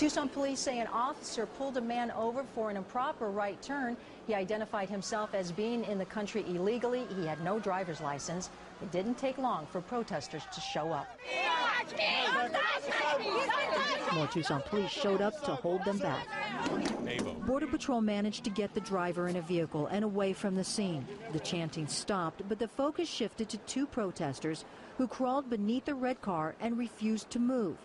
Tucson police say an officer pulled a man over for an improper right turn. He identified himself as being in the country illegally. He had no driver's license. It didn't take long for protesters to show up. More Tucson police showed up to hold them back. Border Patrol managed to get the driver in a vehicle and away from the scene. The chanting stopped, but the focus shifted to two protesters who crawled beneath the red car and refused to move.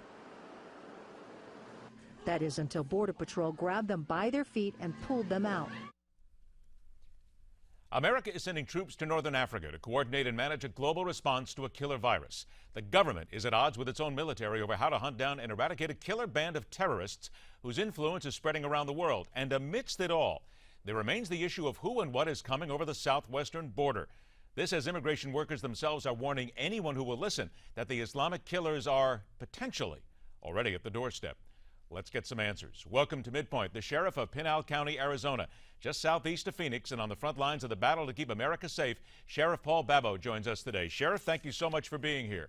That is until Border Patrol grabbed them by their feet and pulled them out. America is sending troops to northern Africa to coordinate and manage a global response to a killer virus. The government is at odds with its own military over how to hunt down and eradicate a killer band of terrorists whose influence is spreading around the world. And amidst it all, there remains the issue of who and what is coming over the southwestern border. This as immigration workers themselves are warning anyone who will listen that the Islamic killers are potentially already at the doorstep. Let's get some answers. Welcome to MidPoint. The sheriff of Pinal County, Arizona, just southeast of Phoenix and on the front lines of the battle to keep America safe. Sheriff Paul Babeu joins us today. Sheriff, thank you so much for being here.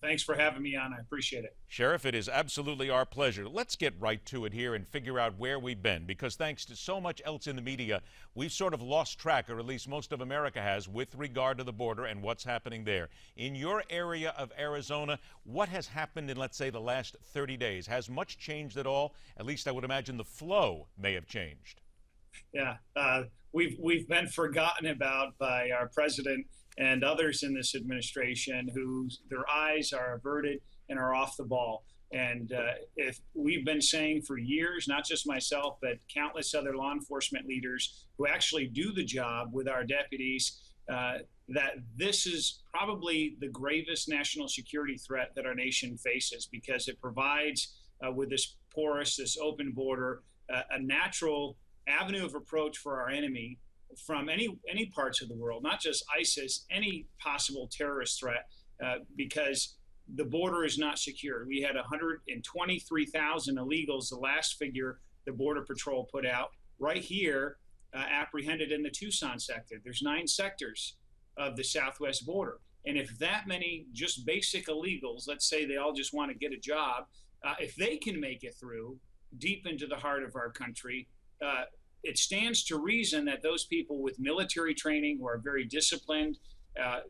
Thanks for having me on. I appreciate it. Sheriff, it is absolutely our pleasure. Let's get right to it here and figure out where we've been, because thanks to so much else in the media, we've sort of lost track, or at least most of America has, with regard to the border and what's happening there. In your area of Arizona, what has happened in, let's say, the last 30 days? Has much changed at all? At least I would imagine the flow may have changed. Yeah, we've been forgotten about by our president and others in this administration whose their eyes are averted and are off the ball. And if we've been saying for years, not just myself, but countless other law enforcement leaders who actually do the job with our deputies, that this is probably the gravest national security threat that our nation faces, because it provides, with this porous, this open border, a natural avenue of approach for our enemy from any parts of the world, not just ISIS, any possible terrorist threat, because the border is not secure. We had 123,000 illegals, the last figure the Border Patrol put out, right here, apprehended in the Tucson sector. There's 9 sectors of the southwest border. And if that many just basic illegals, let's say they all just want to get a job, if they can make it through deep into the heart of our country, it stands to reason that those people with military training, who are very disciplined,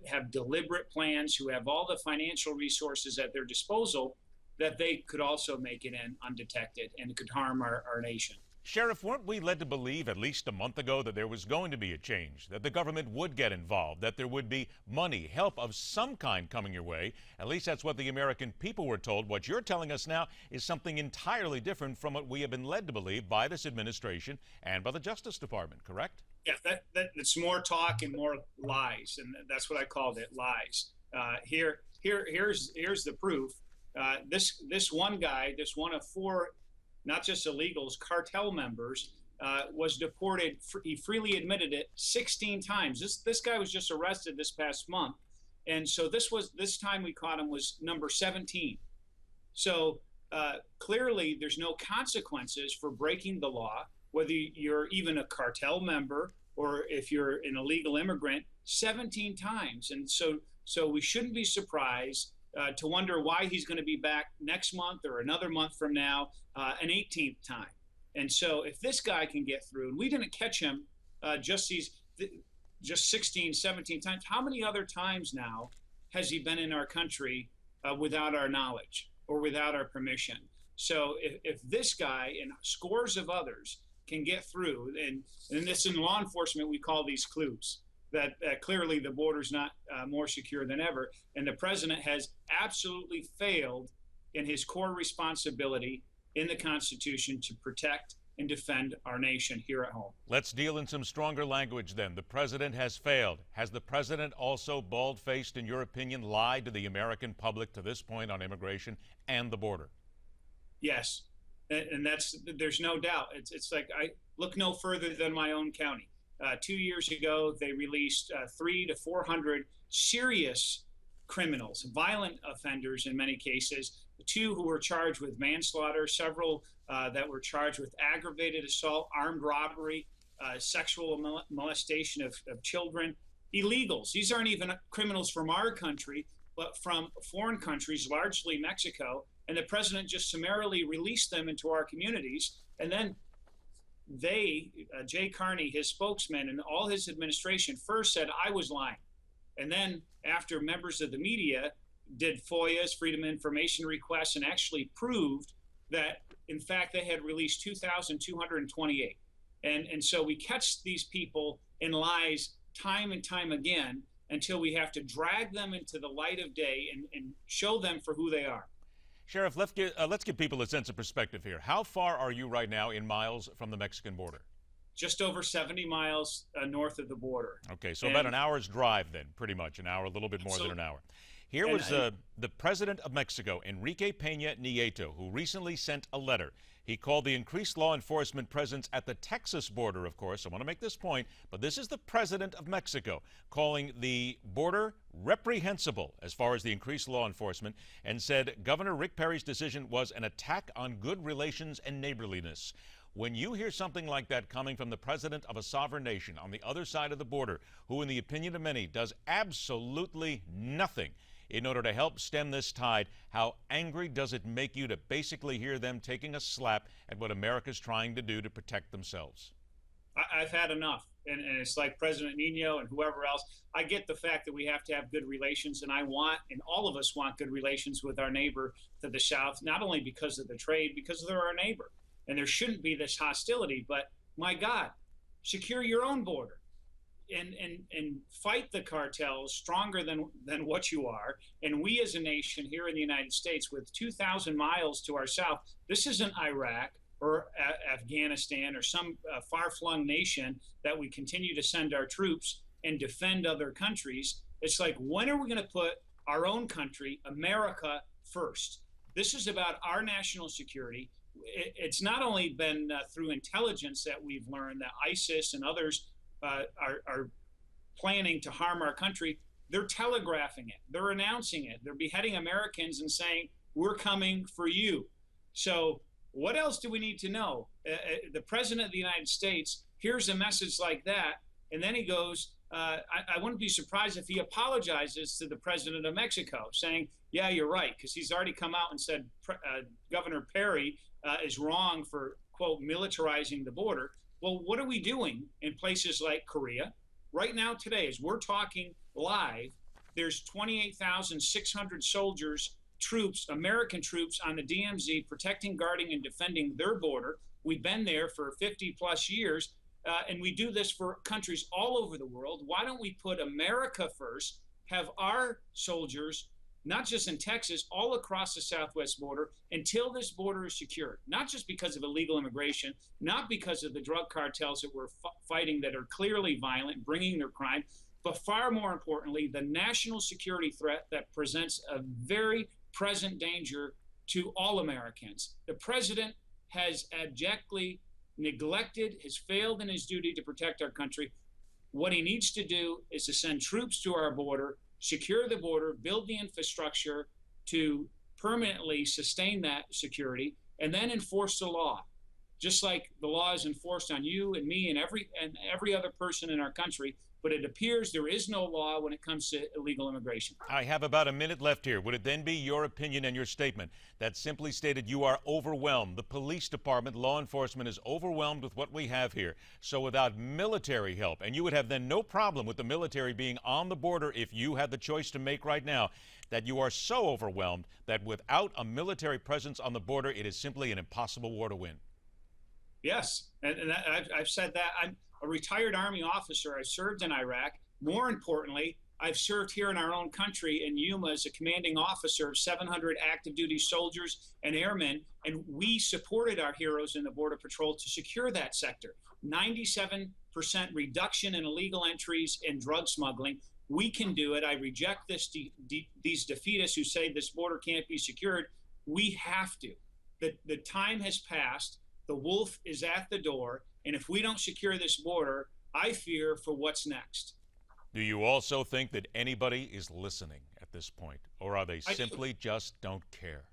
have deliberate plans, who have all the financial resources at their disposal, that they could also make it in undetected and could harm our nation. Sheriff, weren't we led to believe at least a month ago that there was going to be a change, that the government would get involved, that there would be money, help of some kind coming your way? At least that's what the American people were told. What you're telling us now is something entirely different from what we have been led to believe by this administration and by the Justice Department, correct? Yeah, that's more talk and more lies, and that's what I called it, lies. Here's the proof. This one guy, this one of 4, not just illegals, cartel members, was deported. He freely admitted it 16 times. This guy was just arrested this past month, and so this time we caught him was number 17. So clearly, there's no consequences for breaking the law, whether you're even a cartel member or if you're an illegal immigrant. 17 times, and so we shouldn't be surprised to wonder why he's going to be back next month or another month from now, an 18th time. And so if this guy can get through, and we didn't catch him just 16, 17 times, how many other times now has he been in our country without our knowledge or without our permission? So if this guy and scores of others can get through, and this in law enforcement, we call these clues, that clearly the border's not more secure than ever. And the president has absolutely failed in his core responsibility in the Constitution to protect and defend our nation here at home. Let's deal in some stronger language then. The president has failed. Has the president also, bald-faced, in your opinion, lied to the American public to this point on immigration and the border? Yes, and there's no doubt. It's like, I look no further than my own county. 2 years ago, they released 300 to 400 serious criminals, violent offenders in many cases, 2 who were charged with manslaughter, several that were charged with aggravated assault, armed robbery, sexual molestation of children, illegals. These aren't even criminals from our country, but from foreign countries, largely Mexico, and the president just summarily released them into our communities. And then Jay Carney, his spokesman, and all his administration first said I was lying. And then after members of the media did FOIAs, Freedom of Information requests, and actually proved that, in fact, they had released 2,228. And so we catch these people in lies time and time again until we have to drag them into the light of day and show them for who they are. Sheriff, let's give people a sense of perspective here. How far are you right now in miles from the Mexican border? Just over 70 miles north of the border. Okay, so about an hour's drive then, pretty much, an hour, a little bit more than an hour. Here was the president of Mexico, Enrique Peña Nieto, who recently sent a letter. He called the increased law enforcement presence at the Texas border, of course. I want to make this point, but this is the president of Mexico calling the border reprehensible as far as the increased law enforcement, and said Governor Rick Perry's decision was an attack on good relations and neighborliness. When you hear something like that coming from the president of a sovereign nation on the other side of the border, who in the opinion of many does absolutely nothing in order to help stem this tide, how angry does it make you to basically hear them taking a slap at what America's trying to do to protect themselves? I've had enough. And it's like President Nino and whoever else. I get the fact that we have to have good relations, and I want, and all of us want good relations with our neighbor to the south, not only because of the trade, because they're our neighbor. And there shouldn't be this hostility, but my God, secure your own border. And fight the cartels stronger than what you are. And we as a nation here in the United States, with 2,000 miles to our south, this isn't Iraq or Afghanistan or some far-flung nation that we continue to send our troops and defend other countries. It's like, when are we going to put our own country, America, first? This is about our national security. It's not only been through intelligence that we've learned that ISIS and others are planning to harm our country. They're telegraphing it. They're announcing it. They're beheading Americans and saying, we're coming for you. So what else do we need to know? The president of the United States hears a message like that, and then he goes, I wouldn't be surprised if he apologizes to the president of Mexico, saying, yeah, you're right, because he's already come out and said Governor Perry is wrong for, quote, militarizing the border. Well, what are we doing in places like Korea? Right now, today, as we're talking live, there's 28,600 soldiers, troops, American troops on the DMZ protecting, guarding, and defending their border. We've been there for 50 plus years, and we do this for countries all over the world. Why don't we put America first, have our soldiers, not just in Texas, all across the southwest border, until this border is secured, not just because of illegal immigration, not because of the drug cartels that we're fighting that are clearly violent, bringing their crime, but far more importantly, the national security threat that presents a very present danger to all Americans. The president has abjectly neglected, has failed in his duty to protect our country. What he needs to do is to send troops to our border, secure the border, build the infrastructure to permanently sustain that security, and then enforce the law, just like the law is enforced on you and me and every other person in our country. But it appears there is no law when it comes to illegal immigration. I have about a minute left here. Would it then be your opinion and your statement that simply stated you are overwhelmed? The police department, law enforcement is overwhelmed with what we have here. So without military help, and you would have then no problem with the military being on the border if you had the choice to make right now, that you are so overwhelmed that without a military presence on the border, it is simply an impossible war to win. Yes, and I've said that. I'm a retired Army officer. I served in Iraq. More importantly, I've served here in our own country in Yuma as a commanding officer of 700 active duty soldiers and airmen, and we supported our heroes in the Border Patrol to secure that sector. 97% reduction in illegal entries and drug smuggling. We can do it. I reject these defeatists who say this border can't be secured. We have to. The time has passed. The wolf is at the door. And if we don't secure this border, I fear for what's next. Do you also think that anybody is listening at this point, or are they simply just don't care?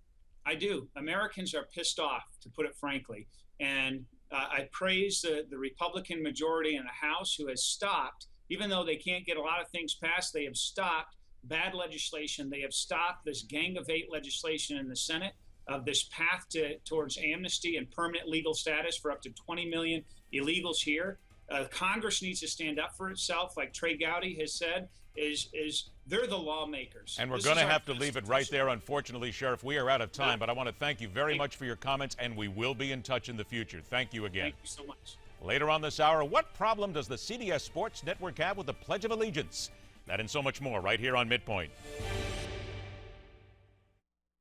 I do. Americans are pissed off, to put it frankly. And I praise the Republican majority in the House who has stopped, even though they can't get a lot of things passed, they have stopped bad legislation. They have stopped this Gang of 8 legislation in the Senate. of this path towards amnesty and permanent legal status for up to 20 million illegals here. Congress needs to stand up for itself, like Trey Gowdy has said. They're the lawmakers. And we're going to have to leave it right there, unfortunately, Sheriff. We are out of time, but I want to thank you very much for your comments, and we will be in touch in the future. Thank you again. Thank you so much. Later on this hour, what problem does the CBS Sports Network have with the Pledge of Allegiance? That and so much more right here on MidPoint.